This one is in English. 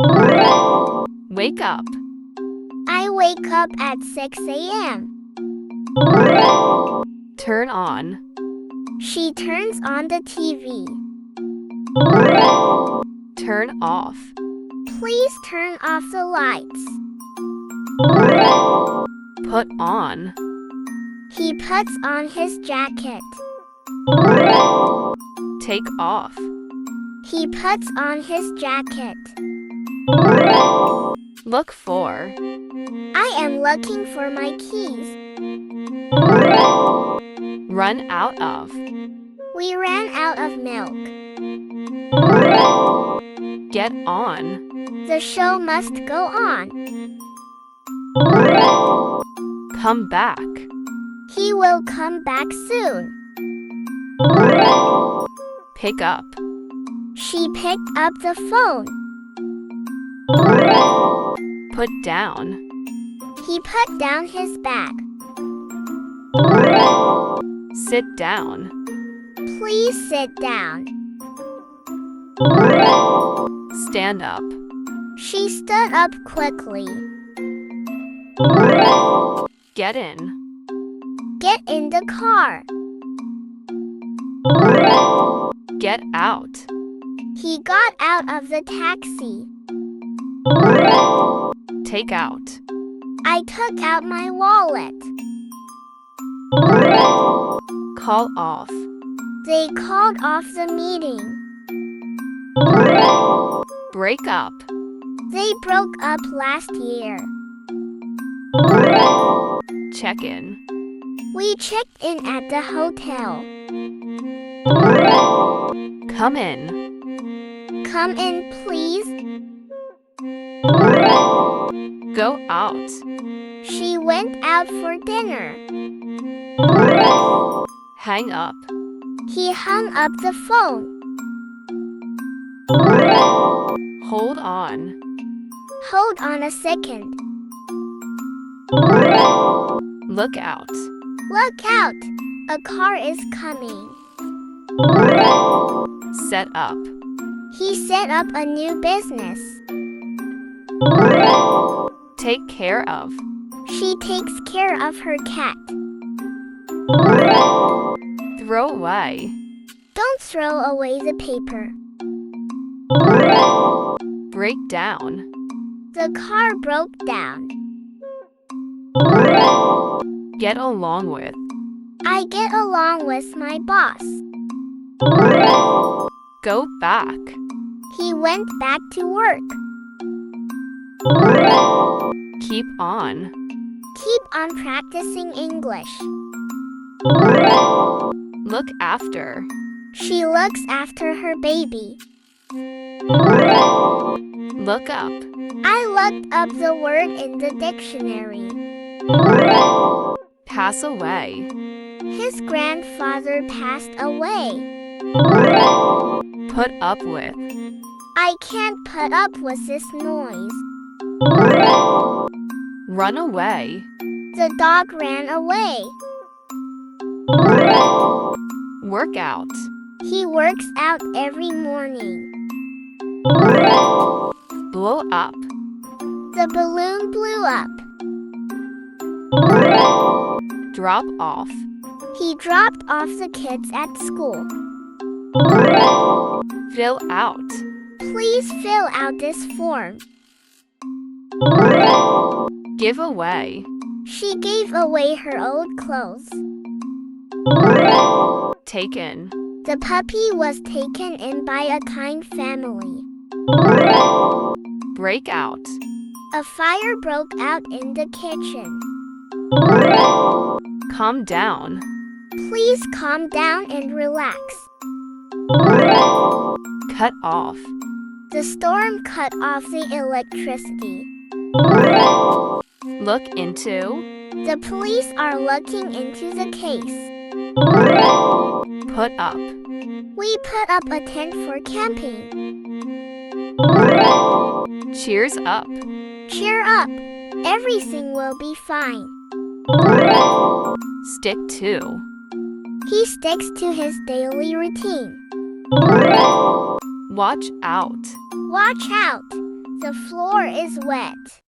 Wake up. I wake up at 6 a.m. Turn on. She turns on the TV. Turn off. Please turn off the lights. Put on. He puts on his jacket. Take off. He puts on his jacket. Look for. I am looking for my keys. Run out of. We ran out of milk. Get on. The show must go on. Come back. He will come back soon. Pick up. She picked up the phone. Put down. He put down his bag. Sit down. Please sit down. Stand up. She stood up quickly. Get in. Get in the car. Get out. He got out of the taxi. Take out. I took out my wallet. Call off. They called off the meeting. Break up. They broke up last year. Check in. We checked in at the hotel. Come in. Come in, please. Go out. She went out for dinner. Hang up. He hung up the phone. Hold on. Hold on a second. Look out. Look out! A car is coming. Set up. He set up a new business. Take care of. She takes care of her cat. Throw away. Don't throw away the paper. Break down. The car broke down. Get along with. I get along with my boss. Go back. He went back to work. Keep on. Keep on practicing English. Look after. She looks after her baby. Look up. I looked up the word in the dictionary. Pass away. His grandfather passed away. Put up with. I can't put up with this noise. Run away. The dog ran away. Work out. He works out every morning. Blow up. The balloon blew up. Drop off. He dropped off the kids at school. Fill out. Please fill out this form. Give away. She gave away her old clothes. Taken. The puppy was taken in by a kind family. Break out. A fire broke out in the kitchen. Calm down. Please calm down and relax. Cut off. The storm cut off the electricity. Look into. The police are looking into the case. Put up. We put up a tent for camping. Cheers up. Cheer up. Everything will be fine. Stick to. He sticks to his daily routine. Watch out. Watch out. The floor is wet.